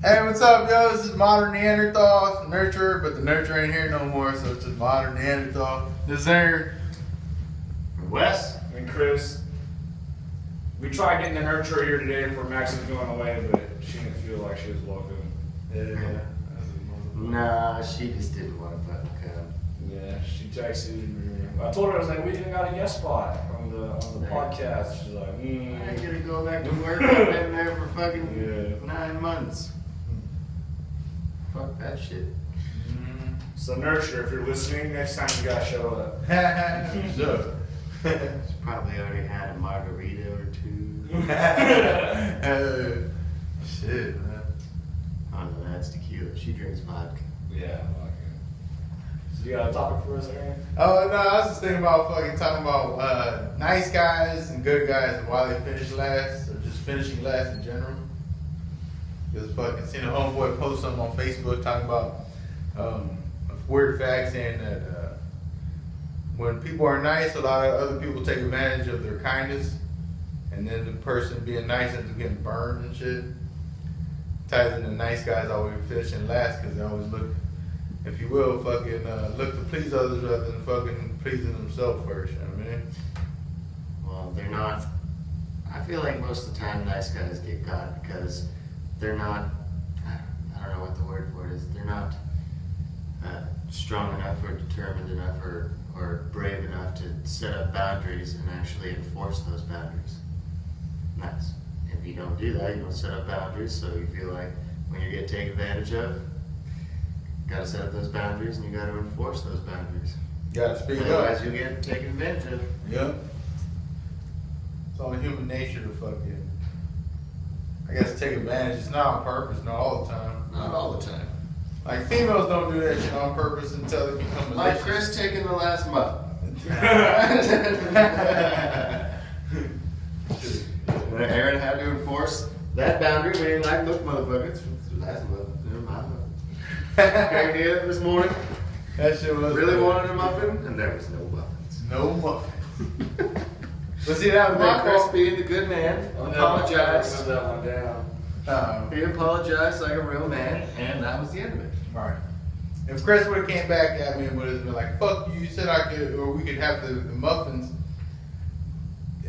Hey, what's up, yo? This is Modern Neanderthal. It's Nurturer, but the Nurturer ain't here no more, so it's just Modern Neanderthal. This is Aaron. Wes. And Chris. We tried getting the Nurturer here today for Max is going away, but she didn't feel like she was welcome. Yeah. Nah, she just didn't want to fucking come. Yeah, she texted me. I told her, I was like, we even got a guest spot on the podcast. She's like, I ain't gonna go back to work. I've been there for fucking 9 months. Fuck that shit. So Nurturer, if you're listening, next time you gotta show up. Sure. She's probably already had a margarita or two. Shit, man. Oh no, that's tequila. She drinks vodka. Yeah, okay. So you got a topic for us, Aaron? Oh, no, I was just thinking about talking about nice guys and good guys and why they finish last, or just finishing last in general. Just fucking seen a homeboy post something on Facebook talking about a weird fact saying that when people are nice, a lot of other people take advantage of their kindness, and then the person being nice ends up getting burned and shit. Ties into nice guys always finishing last because they always look, if you will, fucking look to please others rather than fucking pleasing themselves first. You know what I mean? Well, they're not. I feel like most of the time nice guys get caught because they're not. I don't know what the word for it is. They're not strong enough or determined enough or brave enough to set up boundaries and actually enforce those boundaries. And if you don't do that, you don't set up boundaries, so you feel like when you get taken advantage of, you gotta set up those boundaries and you gotta enforce those boundaries. You gotta speak up. Otherwise, you get taken advantage of. Yep. It's all human nature to fucking, I guess, take advantage. It's not on purpose, not all the time. Not all the time. Like, females don't do that shit on purpose until they become Like malicious. Chris taking the last muff. Aaron had to enforce that boundary when he was like, look, motherfuckers, it's the last muff. Never mind. Came here this morning, That shit was really wanted a muffin, and there was no muffins. no muffins. But see, that was my Chris fault. being the good man, apologized. Put that one down. He apologized like a real man, and that was the end of it. Right. If Chris would have came back at me and would have been like, fuck you, you said I could, or we could have the muffins,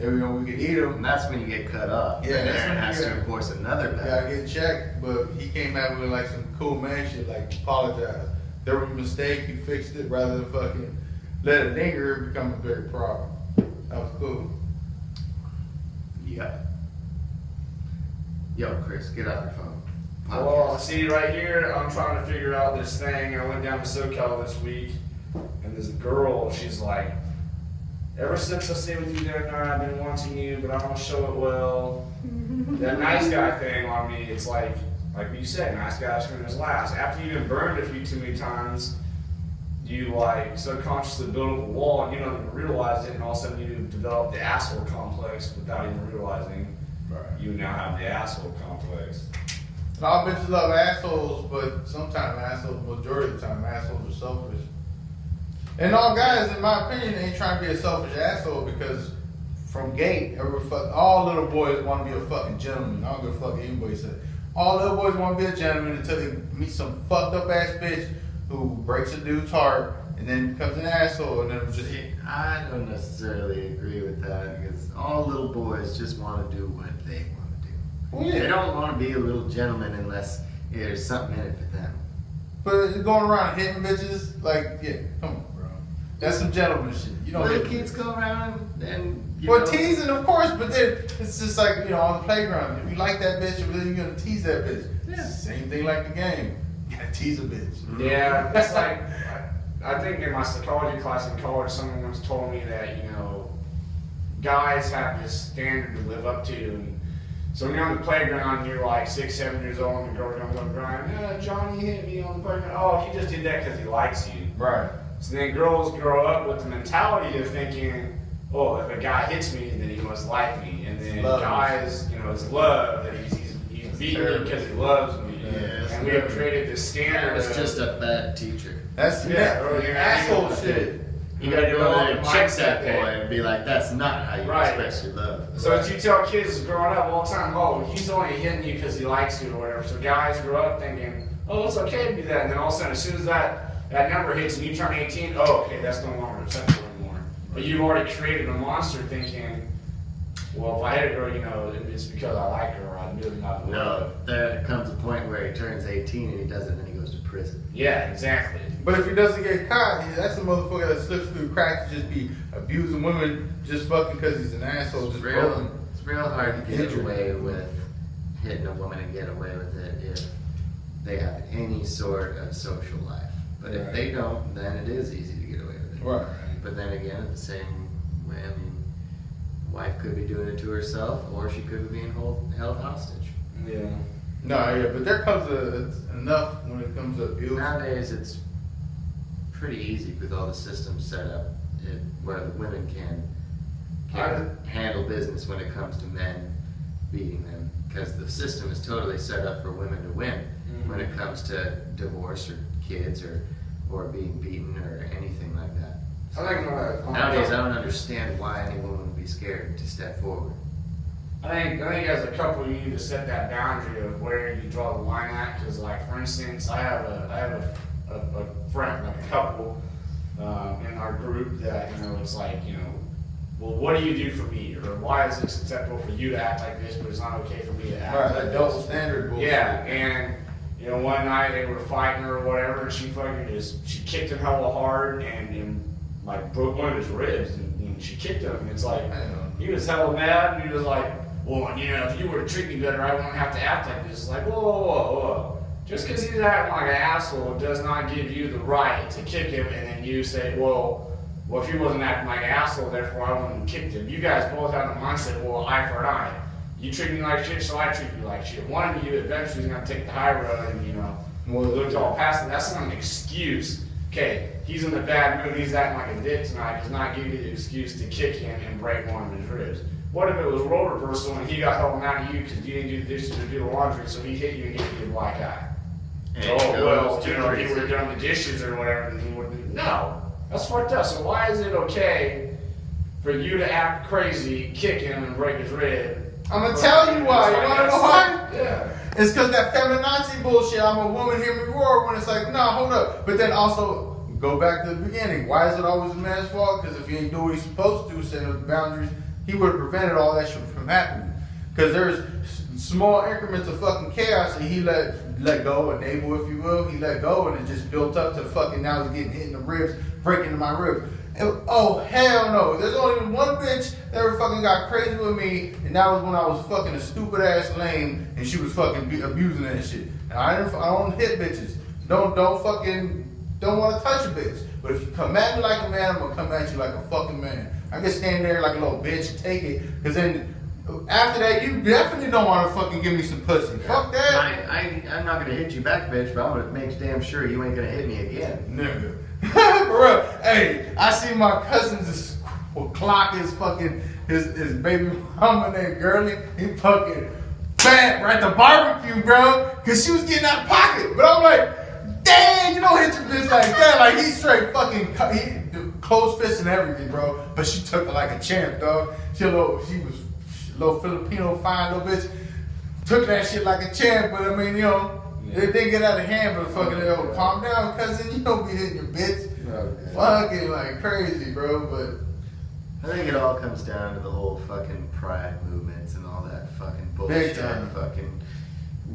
and, we could eat them. And that's when you get cut off. Yeah, and that's Aaron when has you to get- enforce another Yeah, boundary. I get checked, but he came at me with like some cool man shit, like apologize. There was a mistake, you fixed it, rather than fucking let it linger and become a bigger problem. That was cool. Yep. Yo, Chris, get off your phone. Well, see right here, I'm trying to figure out this thing. I went down to SoCal this week, and this girl, she's like, ever since I stayed with you there, I've been wanting you, but I don't show it well. That nice guy thing on me, it's like you said, nice guys finish last. After you've been burned a few too many times, you like subconsciously build up a wall, and you don't even realize it, and all of a sudden you develop the asshole complex without even realizing you now have the asshole complex. And all bitches love assholes, but sometimes assholes, majority of the time, assholes are selfish. And all guys, in my opinion, ain't trying to be a selfish asshole because from gate, all little boys want to be a fucking gentleman. I don't give a fuck what anybody said. All little boys want to be a gentleman until they meet some fucked up ass bitch who breaks a dude's heart and then becomes an asshole, and then it's just. I don't necessarily agree with that because all little boys just want to do what they want to do. Well, yeah. They don't want to be a little gentleman unless there's something in it for them. But going around hitting bitches, like, yeah, come on, bro. That's some gentleman shit. You don't Little hit kids go around and Well, teasing, of course, but then it's just like, on the playground. If you like that bitch, then you're gonna tease that bitch. Yeah. Same thing like the game. You gotta tease a bitch. Yeah, it's like, I think in my psychology class in college, someone once told me that, guys have this standard to live up to. And so when you're on the playground and you're like 6, 7 years old and the girl comes up crying, Johnny hit me on the playground. Oh, he just did that because he likes you. Right. So then girls grow up with the mentality of thinking, oh, if a guy hits me, then he must like me. And then guys, it's love, that he's beating me because he loves me. Yeah, and we have created this standard. It's just a bad teacher. That's asshole shit. You gotta go over there and check that mindset boy and be like, that's not how you express your love. So as you tell kids growing up all the time, oh, he's only hitting you because he likes you or whatever. So guys grow up thinking, oh, it's okay to do that. And then all of a sudden, as soon as that number hits and you turn 18, oh, okay, that's no longer acceptable anymore. But you've already created a monster thinking, well, if I hit a girl, you know, it's because I like her or I knew not. No, there comes a point where he turns 18 and he does it and then he goes to prison. Yeah, exactly. But if he doesn't get caught, that's a motherfucker that slips through the cracks to just be abusing women just fucking because he's an asshole. It's Just real hard to get away with hitting a woman and get away with it if they have any sort of social life. But if they don't, then it is easy to get away with it. Right. But then again, at the same way, I mean, wife could be doing it to herself, or she could be being held hostage. Yeah. No, yeah, but there comes enough when it comes to abuse. Nowadays, it's pretty easy with all the systems set up where the women can handle business when it comes to men beating them, because the system is totally set up for women to win when it comes to divorce or kids or being beaten or anything like that. So nowadays, I don't understand why any woman would be scared to step forward. I think as a couple, you need to set that boundary of where you draw the line at. Because, like, for instance, I have a friend, like a couple, in our group that, you know, it's like, you know, well, what do you do for me? Or why is this acceptable for you to act like this, but it's not okay for me to act like that this? double standard bullshit. Yeah, and, you know, one night they were fighting or whatever, and she kicked him hella hard and like, broke one of his ribs, and she kicked him, and it's like, he was hella mad, and he was like, well, you know, if you were to treat me better, I wouldn't have to act like this. It's like, whoa. Just because he's acting like an asshole does not give you the right to kick him, and then you say, well, if he wasn't acting like an asshole, therefore I wouldn't have kicked him. You guys both have the mindset, well, eye for an eye. You treat me like shit, so I treat you like shit. One of you eventually is going to take the high road and, you know, look all past it. That's not an excuse. Okay, he's in a bad mood, he's acting like a dick tonight, does not give you the excuse to kick him and break one of his ribs. What if it was role reversal and he got held mad at you because you didn't do the dishes or do the laundry, so he hit you and gave you a black eye? And well, you know, if he would have done the dishes or whatever, then he wouldn't. No, that's fucked up. So why is it okay for you to act crazy, kick him, and break his rib? I'm gonna tell you why. You wanna know why? Yeah. It's because that feminazi bullshit. I'm a woman, hear me roar. When it's like, no, hold up. But then also go back to the beginning. Why is it always a man's fault? Because if he ain't doing what he's supposed to, set up boundaries, he would have prevented all that shit from happening. Because there's small increments of fucking chaos, and he let go, enable, if you will. He let go, and it just built up to fucking now he's getting hit in the ribs, breaking into my ribs. And, oh, hell no. There's only one bitch that ever fucking got crazy with me, and that was when I was fucking a stupid ass lame, and she was fucking abusing that shit. And I don't hit bitches. Don't want to touch a bitch. But if you come at me like a man, I'm going to come at you like a fucking man. I can stand there like a little bitch and take it, because then after that, you definitely don't want to fucking give me some pussy. Yeah. Fuck that. I'm not going to hit you back, bitch, but I'm going to make damn sure you ain't going to hit me again. Nigga. For real. Hey, I see my cousin's clock his baby mama named Girly. He fucking bam right at the barbecue, bro, because she was getting out of pocket. But I'm like, damn, you don't hit your bitch like that. Like, he straight fucking close fist and everything, bro. But she took it like a champ, dog. She was a little Filipino fine little bitch. Took that shit like a champ, but I mean, you know, it didn't get out of hand, but fucking, calm down, cousin. You don't be hitting your bitch. Okay. Fucking like crazy, bro. But I think it all comes down to the whole fucking pride movements and all that fucking bullshit. Big time. Fucking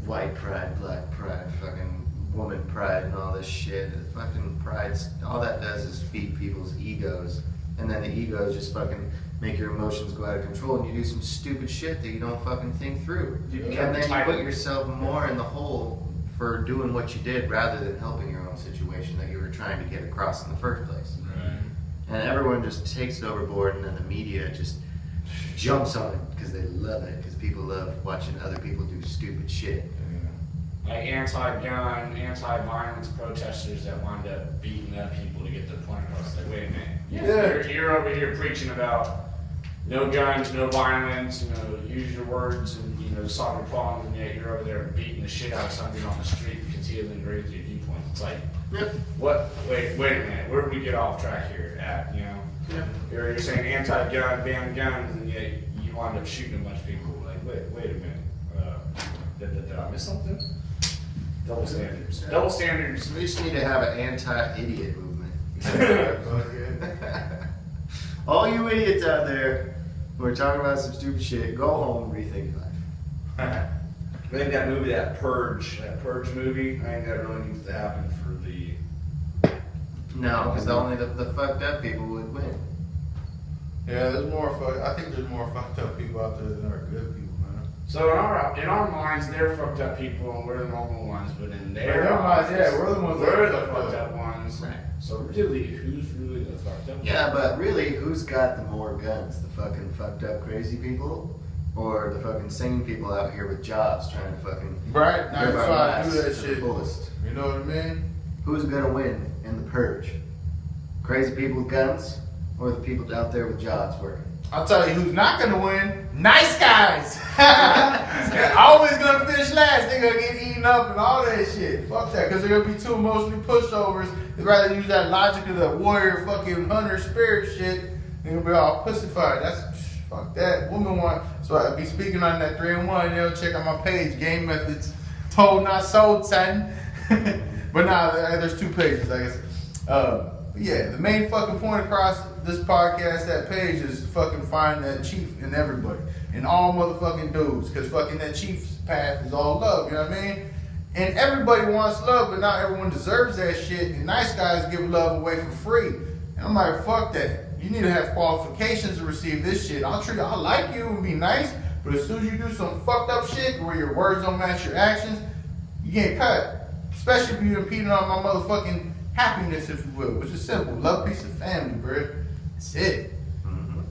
white pride, black pride, fucking woman pride and all this shit. The fucking pride's, all that does is feed people's egos. And then the egos just fucking make your emotions go out of control, and you do some stupid shit that you don't fucking think through. And then you put yourself more in the hole for doing what you did rather than helping your own situation that you were trying to get across in the first place. Right. And everyone just takes it overboard, and then the media just jumps on it because they love it, because people love watching other people do stupid shit. Like anti-gun, anti-violence protesters that wind up beating up people to get their point across. Like, wait a minute. You're over here preaching about no guns, no violence, use your words and, solve your problems, and yet you're over there beating the shit out of somebody on the street because he doesn't agree with your viewpoint. It's like, what? Wait a minute, where did we get off track here at, You're saying anti-gun, ban guns, and yet you wind up shooting a bunch of people. Like, wait a minute, did I miss something? Double standards. Double standards. We just need to have an anti-idiot movement. All you idiots out there who are talking about some stupid shit, go home and rethink your life. I think that movie, that Purge movie, I think that really needs to happen for the... No, because only the fucked up people would win. Yeah, I think there's more fucked up people out there than there are good people, man. So in our minds, they're fucked up people and we're the normal ones, but in their minds, yeah, we're the ones that we're are the fucked up ones. Right. So really, who's really the fucked up? Yeah, but really, who's got the more guns? The fucking fucked up crazy people? Or the fucking sane people out here with jobs trying to fucking right, live our 95 lives do that to shit. the fullest? You know what I mean? Who's gonna win in the purge? Crazy people with guns, or the people out there with jobs working? I'll tell you who's not gonna win. Nice guys. They're always gonna finish last. They're gonna get eaten up and all that shit. Fuck that, because they're gonna be too emotionally pushovers. They'd rather use that logic of the warrior fucking hunter spirit shit. They're gonna be all pussified. Fuck that. Woman want. So I'll be speaking on that 3-in-1. Check out my page. Game methods. Told not sold, son. But nah, there's 2 pages, I guess. Yeah, the main fucking point across this podcast, that page, is to fucking find that chief in everybody. In all motherfucking dudes. Because fucking that chief's path is all love, you know what I mean? And everybody wants love, but not everyone deserves that shit. And nice guys give love away for free. And I'm like, fuck that. You need to have qualifications to receive this shit. I'll like you and be nice, but as soon as you do some fucked up shit where your words don't match your actions, you get cut. Especially if you're impeding on my motherfucking happiness, if you will, which is simple. Love, peace, and family, bro. That's it. Mm-hmm.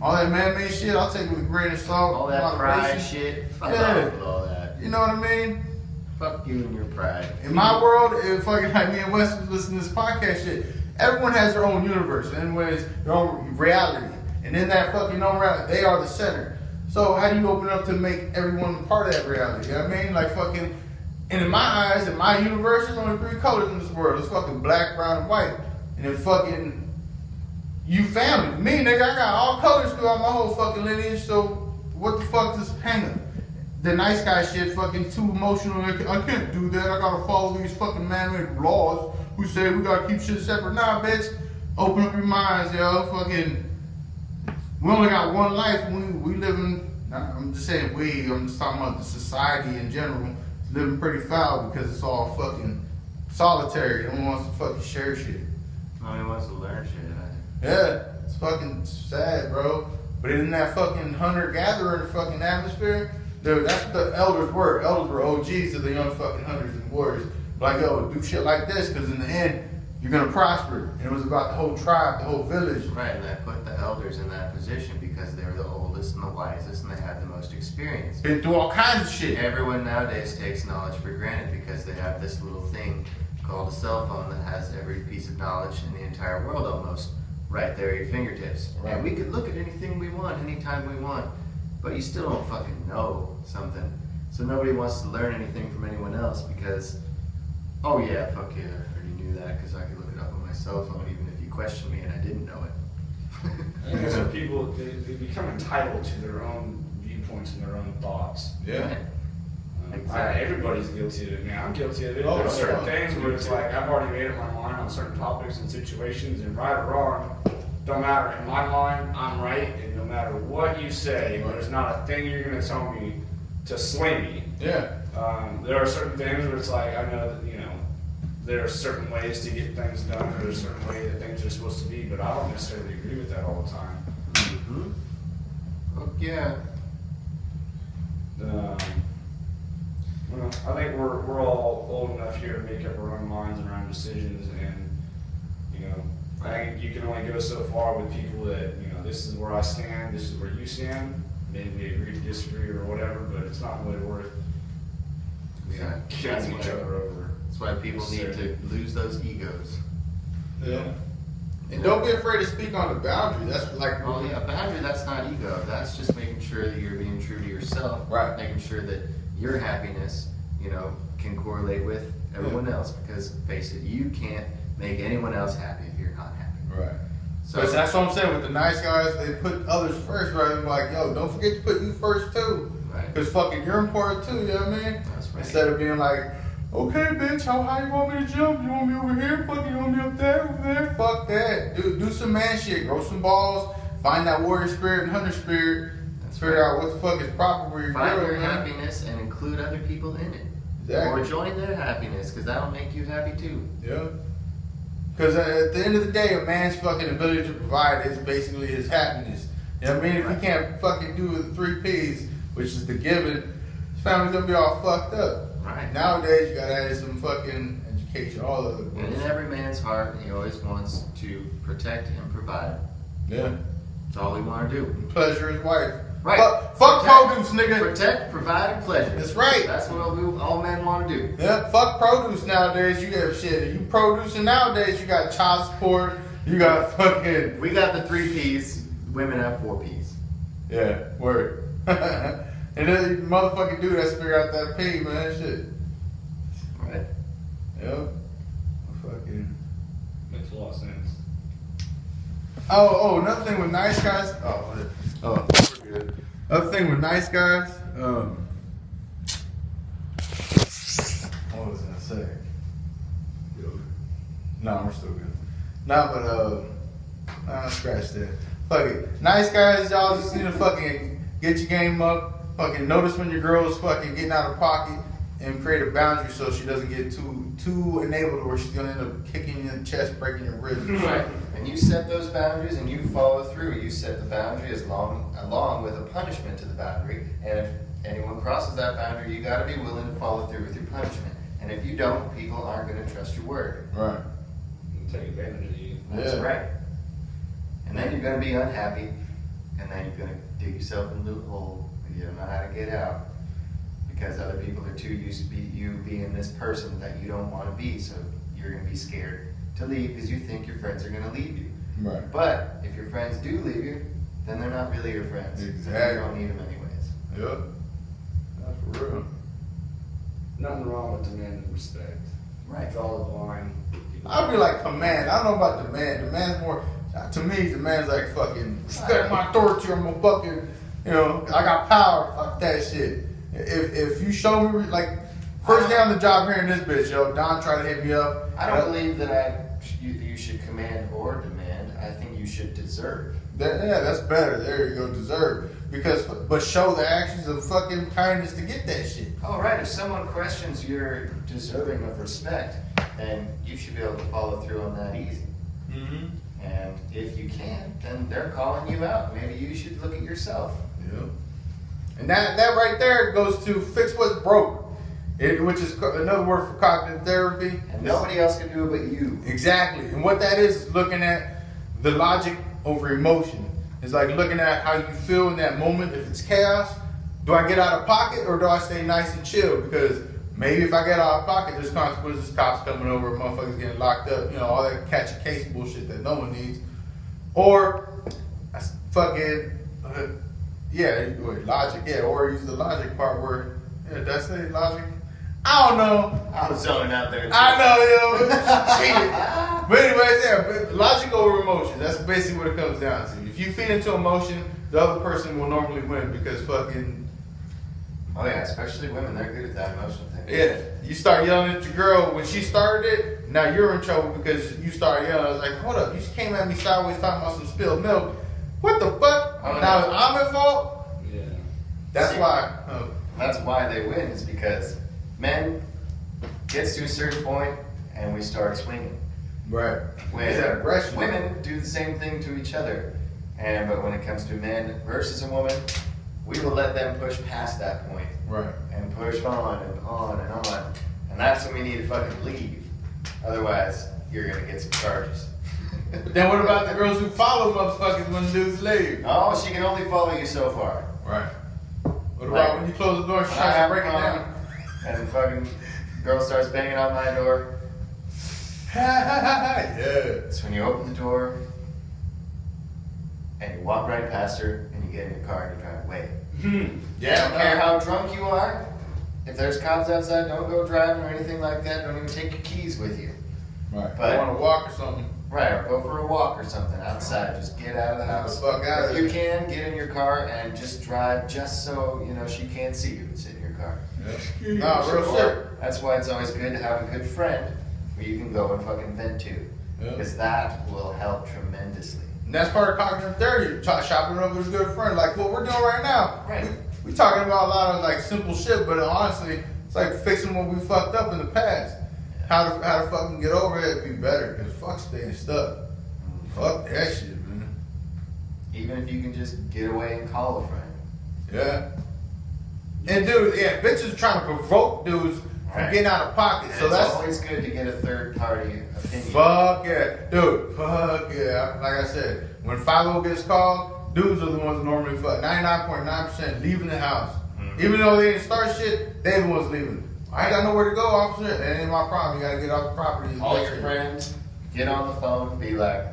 All that man-made shit, I'll take with a grain of salt. All that pride shit, fuck off with all that. You know what I mean? Fuck you and your pride. In my world, if fucking like me and Wes was listening to this podcast shit, everyone has their own universe, and their own reality. And in that fucking own reality, they are the center. So how do you open up to make everyone a part of that reality? You know what I mean? Like fucking, and in my eyes, in my universe, there's only 3 colors in this world. It's fucking black, brown, and white. And then fucking, you family. Me, nigga, I got all colors throughout my whole fucking lineage, so what the fuck is hanging? The nice guy shit, fucking too emotional. I can't do that. I gotta follow these fucking man-made laws who say we gotta keep shit separate. Nah, bitch. Open up your minds, yo. Fucking, we only got one life. We living. I'm just saying we. I'm just talking about the society in general. It's living pretty foul because it's all fucking solitary. No one wants to fucking share shit. No one wants to learn shit. Yeah, it's fucking sad, bro. But in that fucking hunter-gatherer fucking atmosphere, dude, that's what the elders were. Elders were OGs of the young fucking hunters and warriors. Like, yo, do shit like this, because in the end, you're gonna prosper. And it was about the whole tribe, the whole village. Right, and I put the elders in that position because they were the oldest and the wisest, and they had the most experience. Been through all kinds of shit. Everyone nowadays takes knowledge for granted because they have this little thing called a cell phone that has every piece of knowledge in the entire world almost right there at your fingertips. Right. And we could look at anything we want, anytime we want, but you still don't fucking know something. So nobody wants to learn anything from anyone else because, oh yeah, fuck yeah, I already knew that because I could look it up on my cell phone even if you questioned me and I didn't know it. I think some people, they become entitled to their own viewpoints and their own thoughts. Yeah. Exactly. Everybody's guilty of it, man. I'm guilty of it. Oh, There's certain yeah. things where it's like I've already made up my mind on certain topics and situations, and right or wrong, don't matter. In my mind, I'm right, and no matter what you say, there's not a thing you're going to tell me to sway me. Yeah. There are certain things where it's like I know that there are certain ways to get things done. There's a certain way that things are supposed to be, but I don't necessarily agree with that all the time. Mm-hmm. Fuck yeah. Well, I think we're all old enough here to make up our own minds and our own decisions, and I think you can only go so far with people that this is where I stand, this is where you stand. Maybe we agree to disagree or whatever, but it's not really worth killing each other over. That's why people need to lose those egos. Yeah. And don't be afraid to speak on the boundary. That's like, Well, yeah, boundary, that's not ego. That's just making sure that you're being true to yourself. Right. Making sure that your happiness, can correlate with everyone else. Because, face it, you can't make anyone else happy if you're not happy. right. So But that's what I'm saying with the nice guys. They put others first, right? They're like, yo, don't forget to put you first too. Right. Because fucking you're important too, you know what I mean? That's right. Instead of being like, okay, bitch, how high you want me to jump? You want me over here? Fuck, you want me up there, over there? Fuck that. Do some man shit. Grow some balls. Find that warrior spirit and hunter spirit. That's Figure right. out what the fuck is proper where you're Find going, your man. happiness and include other people in it. Exactly. Or join their happiness, because that'll make you happy too. Yeah. Because at the end of the day, a man's fucking ability to provide is basically his happiness. You know what I mean? If he can't fucking do the 3 P's, which is the giving, his family's gonna be all fucked up. Right. Nowadays, you gotta add some fucking education, all of it. And in every man's heart, he always wants to protect and provide. Yeah. That's all we want to do. Pleasure his wife. Right. Fuck Protect- produce, nigga. Protect, provide, and pleasure. That's right. That's what all men want to do. Yeah, fuck produce nowadays. You got shit. You producing nowadays, you got child support. You got fucking. We got the 3 P's. Women have 4 P's. Yeah, word. And then you motherfucking dude has to figure out that P, man. Shit. Right. Yep. Fucking. Makes a lot of sense. Oh, another thing with nice guys. We're good. Other thing with nice guys. What was I gonna say? No, we're still good. No, but scratch that. Fuck it. Nice guys, y'all just need to fucking get your game up. Fucking notice when your girl is fucking getting out of pocket and create a boundary so she doesn't get too enabled where she's gonna end up kicking you in the chest, breaking your ribs. Right. And you set those boundaries and you follow through. You set the boundary along with a punishment to the boundary. And if anyone crosses that boundary, you got to be willing to follow through with your punishment. And if you don't, people aren't going to trust your word. Right. Take advantage of you. That's Yeah. right. And then you're going to be unhappy. And then you're going to dig yourself into a hole and you don't know how to get out. Because other people are too used to you being this person that you don't want to be. So you're going to be scared to leave because you think your friends are going to leave you. Right. But if your friends do leave you, then they're not really your friends. Exactly. You don't need them anyways. Yep. That's for real. Nothing wrong with demanding respect. Right. Draw the line. I'd be like command. I don't know about demand. Demand's more, to me, demand's like fucking respect my authority. I'm gonna fucking, I got power. Fuck that shit. If you show me, like, first day on the job here in this bitch, Don tried to hit me up. I don't believe that you should command or demand. I think you should deserve. Yeah, that's better. There you go, deserve. But show the actions of fucking kindness to get that shit. All right. If someone questions your deserving of respect, then you should be able to follow through on that easy. Mm-hmm. And if you can't, then they're calling you out. Maybe you should look at yourself. Yeah. And that right there goes to fix what's broke, which is another word for cognitive therapy. And nobody else can do it but you. Exactly. And what that is looking at the logic over emotion. It's like looking at how you feel in that moment. If it's chaos, do I get out of pocket or do I stay nice and chill? Because maybe if I get out of pocket, there's consequences, cops coming over, motherfuckers getting locked up, all that catch a case bullshit that no one needs. Or fucking, logic, or use the logic part where, did I say logic? I don't know. I was zoning out there. I know, cheated. But anyways, but logic over emotion. That's basically what it comes down to. If you feed into emotion, the other person will normally win because fucking. Oh yeah, especially women, they're good at that emotion thing. Yeah, you start yelling at your girl when she started it. Now you're in trouble because you started yelling. I was like, hold up, you came at me sideways talking about some spilled milk. What the fuck? Oh, now no. I'm at fault. Yeah. That's See, why. That's why they win, is because men gets to a certain point and we start swinging. Right. When Is that aggression? women do the same thing to each other, but when it comes to men versus a woman, we will let them push past that point Right. and push on and on and on, and that's when we need to fucking leave. Otherwise, you're gonna get some charges. But then what about the girls who follow motherfuckers when the dudes leave? Oh, she can only follow you so far. Right. What about when you close the door, she tries to break it down? And fucking girl starts banging on my door. Yeah. It's when you open the door and you walk right past her and you get in your car and you drive away. Yeah. I don't care how drunk you are. If there's cops outside, don't go driving or anything like that. Don't even take your keys with you. Right. But- I want to walk or something. Right, or go for a walk or something outside. Just get out of the Get the house. fuck out of If you here. can, get in your car and just drive just so, you know, she can't see you and sit in your car. Yeah. Nah, real shit. That's why it's always good to have a good friend where you can go and fucking vent to. Yeah. Because that will help tremendously. And that's part of cognitive therapy. Shopping up with a good friend, like what we're doing right now. Right. We talking about a lot of like simple shit, but honestly, it's like fixing what we fucked up in the past. How to fucking get over it, be better. Cause fuck staying stuck. Fuck that shit, man. Even if you can just get away and call a friend. Yeah. And dude, yeah, bitches are trying to provoke dudes from Right. getting out of pocket. And So it's that's always good to get a third party opinion. fuck yeah, dude. Fuck yeah. Like I said, when 5-0 gets called, dudes are the ones normally fuck 99.9% leaving the house. Even though they didn't start shit, they the ones leaving. I ain't got nowhere to go, officer. That ain't my problem. You gotta get off the property. Call your friends, get on the phone, be like,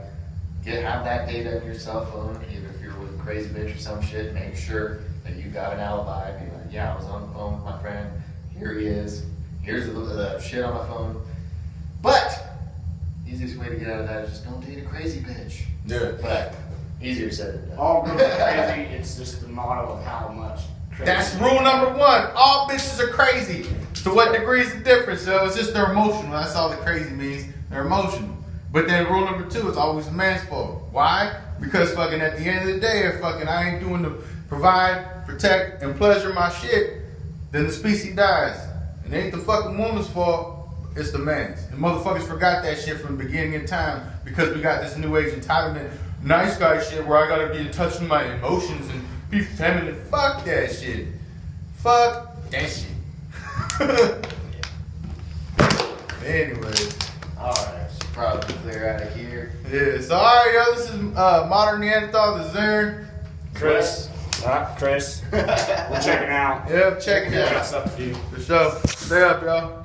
have that data in your cell phone, even if you're with a crazy bitch or some shit, make sure that you got an alibi. Be like, yeah, I was on the phone with my friend, here he is, here's the shit on my phone. But, easiest way to get out of that is just don't date a crazy bitch. Yeah. But, easier said than done. All girls are crazy. It's just the model of how much crazy. That's rule number one. All bitches are crazy. To what degree is the difference? So it's just they're emotional. That's all the crazy means. They're emotional. But then rule number two is always the man's fault. Why? Because fucking at the end of the day, if fucking I ain't doing the provide, protect, and pleasure my shit, then the species dies. And it ain't the fucking woman's fault. It's the man's. And motherfuckers forgot that shit from the beginning of time because we got this new age entitlement, nice guy shit where I gotta be in touch with my emotions and be feminine. Fuck that shit. Fuck that shit. Anyways. Alright, should probably clear out of here. Yeah, so alright, yo, this is Modern Neanderthal, the Zern. Chris. Chris. We're checking out. Yep, check it We got out. stuff to do. For sure. Stay up, y'all.